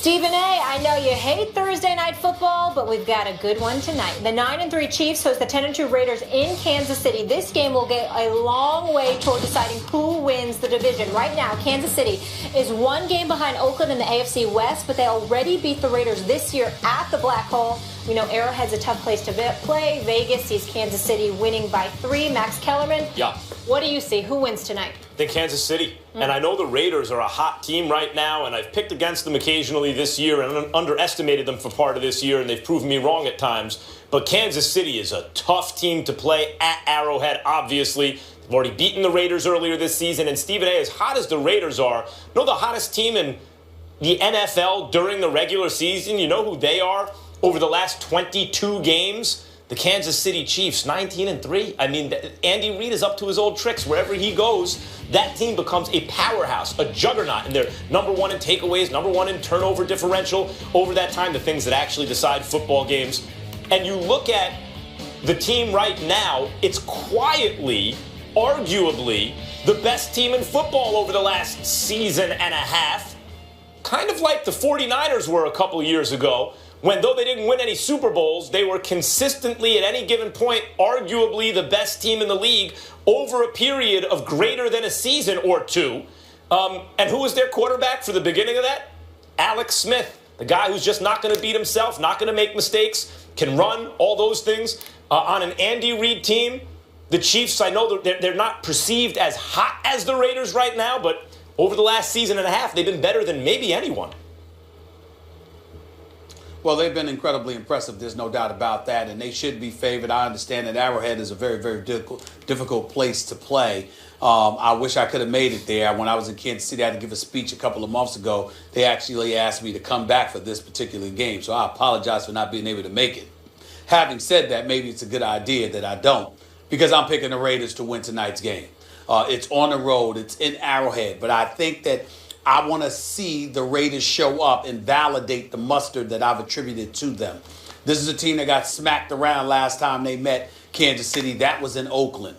Stephen A., I know you hate Thursday night football, but we've got a good one tonight. The 9-3 Chiefs host the 10-2 Raiders in Kansas City. This game will get a long way toward deciding who wins the division. Right now, Kansas City is one game behind Oakland in the AFC West, but they already beat the Raiders this year at the Black Hole. We know Arrowhead's a tough place to play. Vegas sees Kansas City winning by 3. Max Kellerman, yeah. What do you see? Who wins tonight? I think Kansas City. And I know the Raiders are a hot team right now, and I've picked against them occasionally this year and underestimated them for part of this year, and they've proven me wrong at times. But Kansas City is a tough team to play at Arrowhead, obviously. They've already beaten the Raiders earlier this season, and Stephen A., as hot as the Raiders are, you know the hottest team in the NFL during the regular season? You know who they are over the last 22 games? The Kansas City Chiefs, 19-3. I mean, Andy Reid is up to his old tricks. Wherever he goes, that team becomes a powerhouse, a juggernaut. And they're number one in takeaways, number one in turnover differential over that time, the things that actually decide football games. And you look at the team right now, it's quietly, arguably, the best team in football over the last season and a half. Kind of like the 49ers were a couple years ago, when though they didn't win any Super Bowls, they were consistently at any given point arguably the best team in the league over a period of greater than a season or two. And who was their quarterback for the beginning of that? Alex Smith, the guy who's just not going to beat himself, not going to make mistakes, can run, all those things. On an Andy Reid team, the Chiefs, I know they're not perceived as hot as the Raiders right now, but over the last season and a half, they've been better than maybe anyone. Well, they've been incredibly impressive. There's no doubt about that, and they should be favored. I understand that Arrowhead is a very, very difficult place to play. I wish I could have made it there. When I was in Kansas City, I had to give a speech a couple of months ago. They actually asked me to come back for this particular game, so I apologize for not being able to make it. Having said that, maybe it's a good idea that I don't, because I'm picking the Raiders to win tonight's game. It's on the road. It's in Arrowhead, but I think that I want to see the Raiders show up and validate the mustard that I've attributed to them. This is a team that got smacked around last time they met Kansas City. That was in Oakland.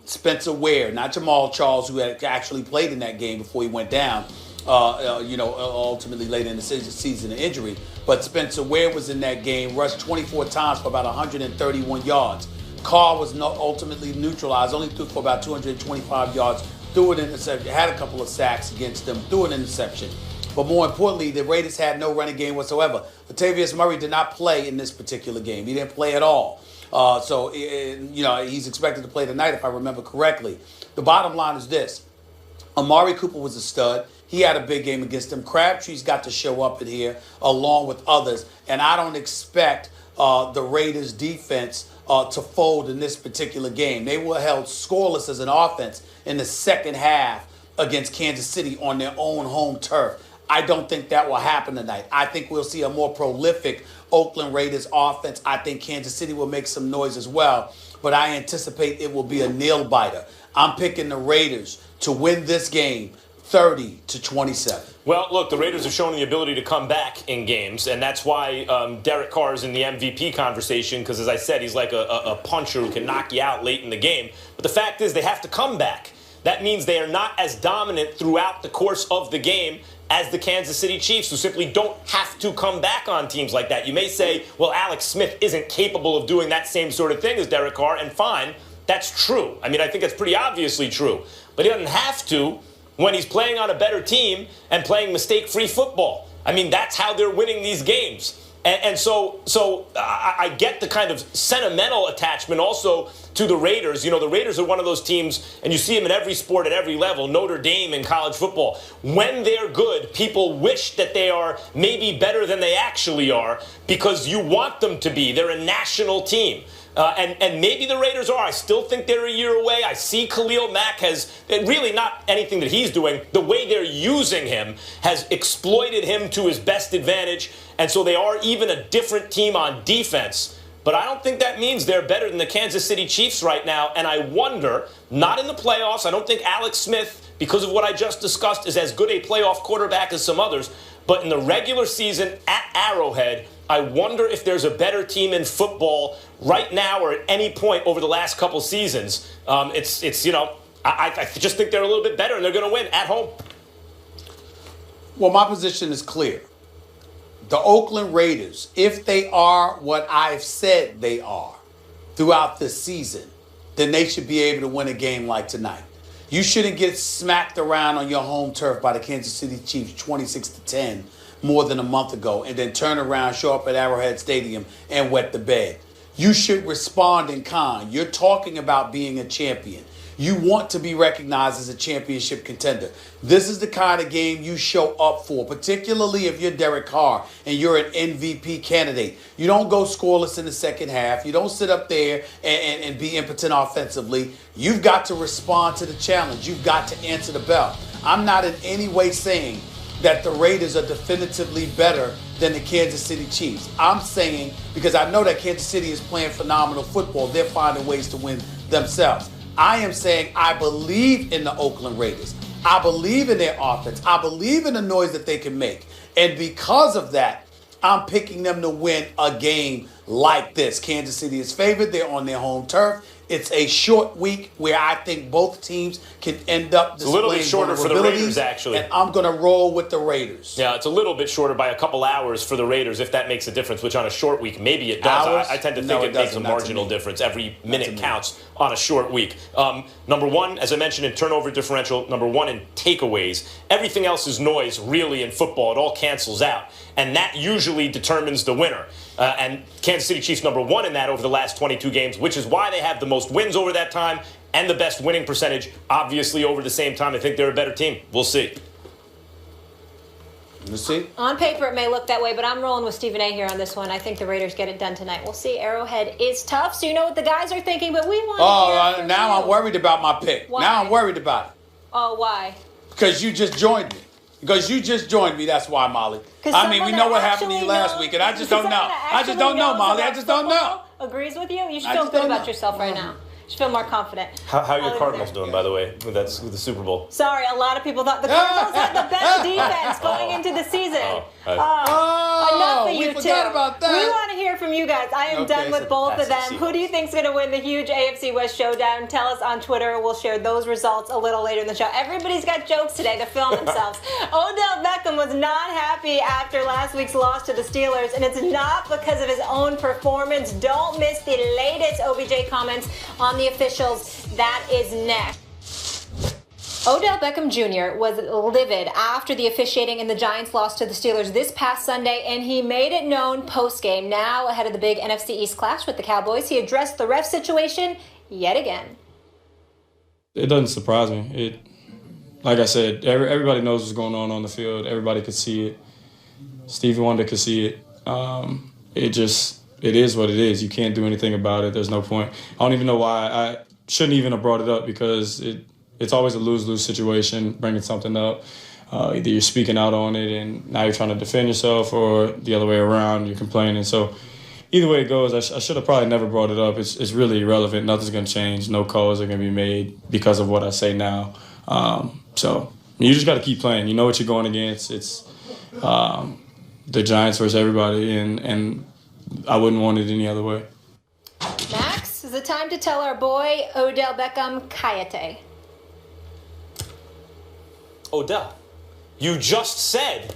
Spencer Ware, not Jamal Charles, who had actually played in that game before he went down, ultimately late in the season, an injury. But Spencer Ware was in that game, rushed 24 times for about 131 yards. Carr was ultimately neutralized, only threw for about 225 yards. Threw an interception, had a couple of sacks against them, threw an interception. But more importantly, the Raiders had no running game whatsoever. Latavius Murray did not play in this particular game. He didn't play at all. So he's expected to play tonight, if I remember correctly. The bottom line is this. Amari Cooper was a stud. He had a big game against them. Crabtree's got to show up in here along with others. And I don't expect the Raiders defense to fold in this particular game. They were held scoreless as an offense in the second half against Kansas City on their own home turf. I don't think that will happen tonight. I think we'll see a more prolific Oakland Raiders offense. I think Kansas City will make some noise as well, but I anticipate it will be a nail-biter. I'm picking the Raiders to win this game 30-27. Well, look, the Raiders have shown the ability to come back in games, and that's why Derek Carr is in the MVP conversation, because, as I said, he's like a puncher who can knock you out late in the game. But the fact is they have to come back. That means they are not as dominant throughout the course of the game as the Kansas City Chiefs, who simply don't have to come back on teams like that. You may say, well, Alex Smith isn't capable of doing that same sort of thing as Derek Carr, and fine, that's true. I mean, I think that's pretty obviously true. But he doesn't have to when he's playing on a better team and playing mistake-free football. I mean, that's how they're winning these games. And so I get the kind of sentimental attachment also to the Raiders. You know, the Raiders are one of those teams, and you see them in every sport at every level, Notre Dame in college football. When they're good, people wish that they are maybe better than they actually are because you want them to be. They're a national team. And maybe the Raiders are. I still think they're a year away. I see Khalil Mack has really not anything that he's doing. The way they're using him has exploited him to his best advantage. And so they are even a different team on defense. But I don't think that means they're better than the Kansas City Chiefs right now. And I wonder, not in the playoffs, I don't think Alex Smith, because of what I just discussed, is as good a playoff quarterback as some others. But in the regular season at Arrowhead, I wonder if there's a better team in football right now or at any point over the last couple seasons. I just think they're a little bit better and they're going to win at home. Well, my position is clear. The Oakland Raiders, if they are what I've said they are throughout the season, then they should be able to win a game like tonight. You shouldn't get smacked around on your home turf by the Kansas City Chiefs 26-10 more than a month ago and then turn around, show up at Arrowhead Stadium and wet the bed. You should respond in kind. You're talking about being a champion. You want to be recognized as a championship contender. This is the kind of game you show up for, particularly if you're Derek Carr and you're an MVP candidate. You don't go scoreless in the second half. You don't sit up there and be impotent offensively. You've got to respond to the challenge. You've got to answer the bell. I'm not in any way saying that the Raiders are definitively better than the Kansas City Chiefs. I'm saying, because I know that Kansas City is playing phenomenal football, they're finding ways to win themselves. I am saying I believe in the Oakland Raiders. I believe in their offense. I believe in the noise that they can make. And because of that, I'm picking them to win a game like this. Kansas City is favored. They're on their home turf. It's a short week where I think both teams can end up displaying a little bit shorter for the Raiders, actually. And I'm going to roll with the Raiders. Yeah, it's a little bit shorter by a couple hours for the Raiders, if that makes a difference, which on a short week, maybe it does. I tend to think it makes a marginal difference. Every minute counts on a short week. Number one, as I mentioned, in turnover differential. Number one, in takeaways. Everything else is noise, really, in football. It all cancels out. And that usually determines the winner. And Kansas City Chiefs number one in that over the last 22 games, which is why they have the most wins over that time and the best winning percentage, obviously, over the same time. I think they're a better team. We'll see. We'll see. On paper, it may look that way, but I'm rolling with Stephen A. here on this one. I think the Raiders get it done tonight. We'll see. Arrowhead is tough, so you know what the guys are thinking, but we want to hear from now you. I'm worried about my pick. Why? Now I'm worried about it. Oh, why? Because you just joined me. That's why, Molly. I mean, we know what happened to you last week, and I just don't know. I just don't know, Molly. I just don't know. Agrees with you? You should feel good about yourself right now. You should feel more confident. How are your Cardinals doing, by the way, with the Super Bowl? Sorry, a lot of people thought the Cardinals had the best defense going into the season. Enough of you two. Forgot about that. We want to hear from you guys. I am done with both of them. Who do you think is going to win the huge AFC West showdown? Tell us on Twitter. We'll share those results a little later in the show. Everybody's got jokes today to film themselves. Odell Beckham was not happy after last week's loss to the Steelers, and it's not because of his own performance. Don't miss the latest OBJ comments on the officials. That is next. Odell Beckham Jr. was livid after the officiating in the Giants' loss to the Steelers this past Sunday, and he made it known post-game. Now, ahead of the big NFC East clash with the Cowboys, he addressed the ref situation yet again. It doesn't surprise me. Like I said, everybody knows what's going on the field. Everybody could see it. Stevie Wonder could see it. It is what it is. You can't do anything about it. There's no point. I don't even know why. I shouldn't even have brought it up because it's always a lose-lose situation, bringing something up. Either you're speaking out on it and now you're trying to defend yourself, or the other way around, you're complaining. So either way it goes, I should have probably never brought it up. It's really irrelevant. Nothing's going to change. No calls are going to be made because of what I say now. So you just got to keep playing. You know what you're going against. It's the Giants versus everybody, and I wouldn't want it any other way. Max, is it time to tell our boy Odell Beckham Kayate? Odell, you just said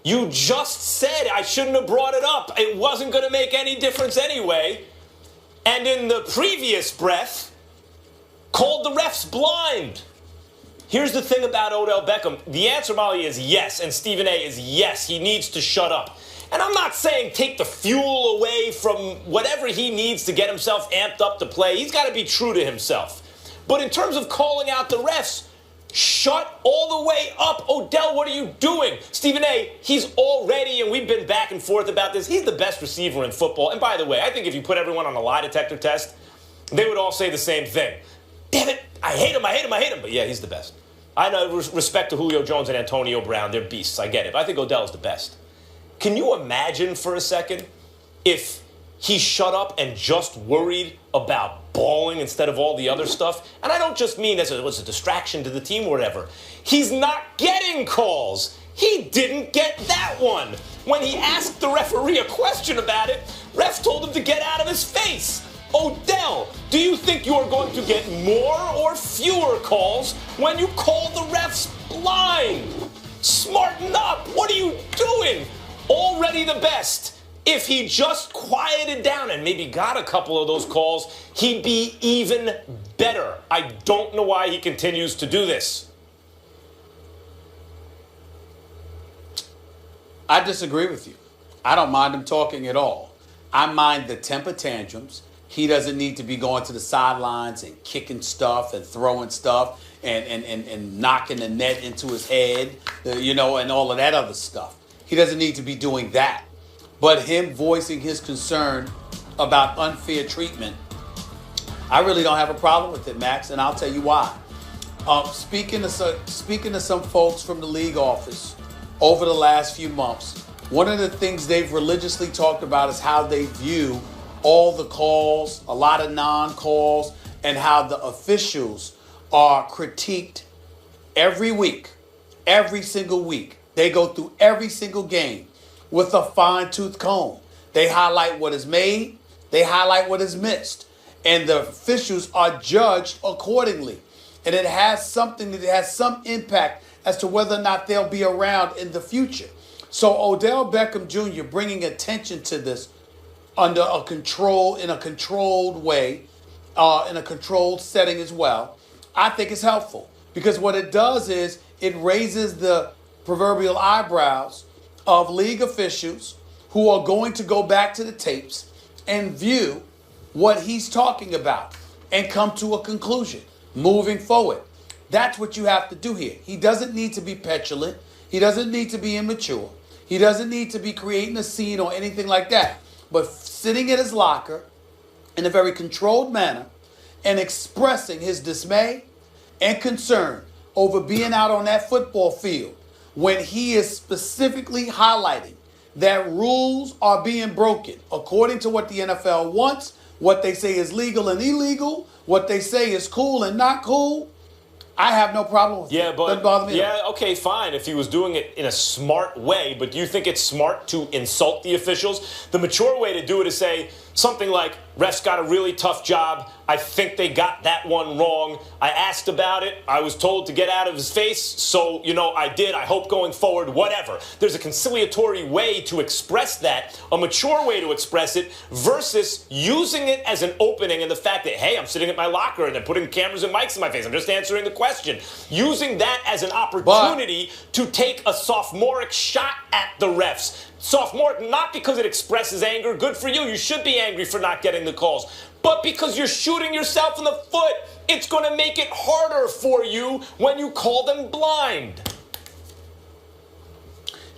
I shouldn't have brought it up. It wasn't going to make any difference anyway. And in the previous breath, called the refs blind. Here's the thing about Odell Beckham. The answer, Molly, is yes, and Stephen A. is yes. He needs to shut up. And I'm not saying take the fuel away from whatever he needs to get himself amped up to play. He's got to be true to himself. But in terms of calling out the refs, shut all the way up. Odell, what are you doing? Stephen A., he's already, and we've been back and forth about this, he's the best receiver in football. And by the way, I think if you put everyone on a lie detector test, they would all say the same thing. Damn it, I hate him. But yeah, he's the best. I know respect to Julio Jones and Antonio Brown. They're beasts, I get it. But I think Odell's the best. Can you imagine for a second if he shut up and just worried about balling instead of all the other stuff? And I don't just mean as a distraction to the team or whatever. He's not getting calls. He didn't get that one. When he asked the referee a question about it, ref told him to get out of his face. Odell, do you think you're going to get more or fewer calls when you call the refs blind? Smarten up. What are you doing? Already everybody the best. If he just quieted down and maybe got a couple of those calls, he'd be even better. I don't know why he continues to do this. I disagree with you. I don't mind him talking at all. I mind the temper tantrums. He doesn't need to be going to the sidelines and kicking stuff and throwing stuff and knocking the net into his head, and all of that other stuff. He doesn't need to be doing that. But him voicing his concern about unfair treatment, I really don't have a problem with it, Max, and I'll tell you why. Speaking to some folks from the league office over the last few months, one of the things they've religiously talked about is how they view all the calls, a lot of non-calls, and how the officials are critiqued every week, every single week. They go through every single game with a fine-tooth comb. They highlight what is made, they highlight what is missed, and the officials are judged accordingly. And it has some impact as to whether or not they'll be around in the future. So Odell Beckham Jr. bringing attention to this in a controlled way, in a controlled setting as well, I think is helpful. Because what it does is it raises the proverbial eyebrows of league officials who are going to go back to the tapes and view what he's talking about and come to a conclusion moving forward. That's what you have to do here. He doesn't need to be petulant. He doesn't need to be immature. He doesn't need to be creating a scene or anything like that. But sitting in his locker in a very controlled manner and expressing his dismay and concern over being out on that football field when he is specifically highlighting that rules are being broken according to what the NFL wants, what they say is legal and illegal, what they say is cool and not cool. I have no problem with it. Doesn't bother me. Yeah, okay, fine. If he was doing it in a smart way, but do you think it's smart to insult the officials? The mature way to do it is say something like, refs got a really tough job. I think they got that one wrong. I asked about it. I was told to get out of his face. So, I did. I hope going forward, whatever. There's a conciliatory way to express that, a mature way to express it, versus using it as an opening and the fact that, hey, I'm sitting at my locker and they're putting cameras and mics in my face. I'm just answering the question. Using that as an opportunity to take a sophomoric shot at the refs. Sophomoric, not because it expresses anger. Good for you. You should be angry for not getting the calls. But because you're shooting yourself in the foot, it's going to make it harder for you when you call them blind.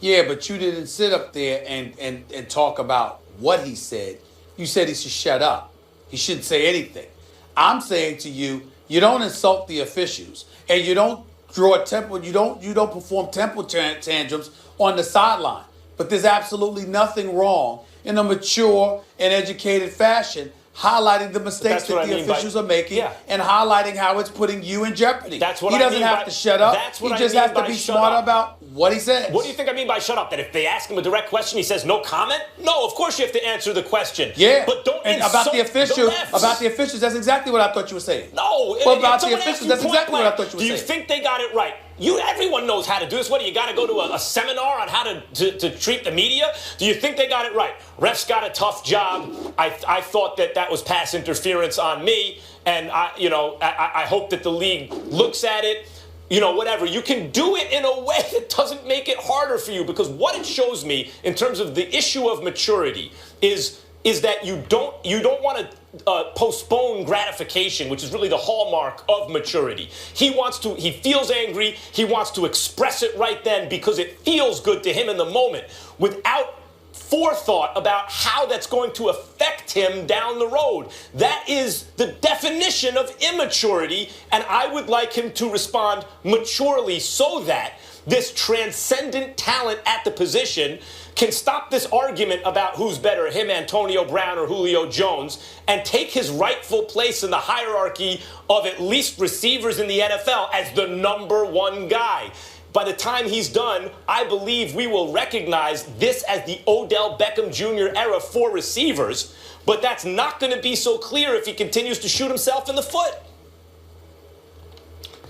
Yeah, but you didn't sit up there and talk about what he said. You said he should shut up. He shouldn't say anything. I'm saying to you, you don't insult the officials, and you don't you don't perform temper tantrums on the sideline. But there's absolutely nothing wrong in a mature and educated fashion highlighting the mistakes that the officials are making and highlighting how it's putting you in jeopardy. That's what he doesn't have to shut up. He just has to be smart about what he says. What do you think I mean by shut up? That if they ask him a direct question, he says no comment? No, of course you have to answer the question. Yeah. But don't and insult about the officials, refs. About the officials, that's exactly what I thought you were saying. No. Well, about the officials, that's exactly what I thought you were saying. Do you think they got it right? Everyone knows how to do this. What, do you got to go to a seminar on how to treat the media? Do you think they got it right? Refs got a tough job. I thought that was pass interference on me, and I hope that the league looks at it. Whatever. You can do it in a way that doesn't make it harder for you, because what it shows me in terms of the issue of maturity is that you don't want to postpone gratification, which is really the hallmark of maturity. He feels angry, he wants to express it right then because it feels good to him in the moment, without forethought about how that's going to affect him down the road. That is the definition of immaturity, and I would like him to respond maturely so that this transcendent talent at the position can stop this argument about who's better, him, Antonio Brown, or Julio Jones, and take his rightful place in the hierarchy of at least receivers in the NFL as the number one guy. By the time he's done, I believe we will recognize this as the Odell Beckham Jr. era for receivers, but that's not going to be so clear if he continues to shoot himself in the foot.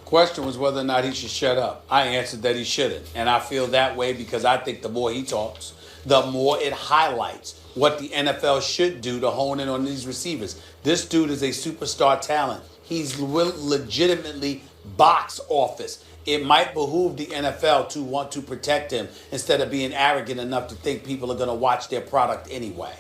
Question was whether or not he should shut up. I answered that he shouldn't, and I feel that way because I think the more he talks, the more it highlights what the NFL should do to hone in on these receivers. This dude is a superstar talent. He's legitimately box office. It might behoove the NFL to want to protect him instead of being arrogant enough to think people are going to watch their product anyway.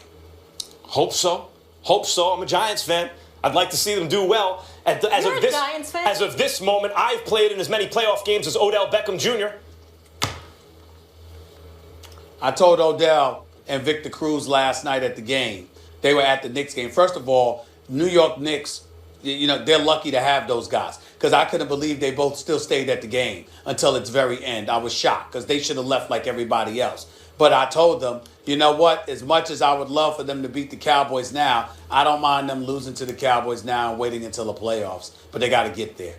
Hope so. Hope so. I'm a Giants fan. I'd like to see them do well. You're a Giants fan? As of this moment, I've played in as many playoff games as Odell Beckham Jr. I told Odell and Victor Cruz last night at the game. They were at the Knicks game. First of all, New York Knicks, they're lucky to have those guys because I couldn't believe they both still stayed at the game until its very end. I was shocked because they should have left like everybody else. But I told them, you know what? As much as I would love for them to beat the Cowboys now, I don't mind them losing to the Cowboys now and waiting until the playoffs. But they got to get there.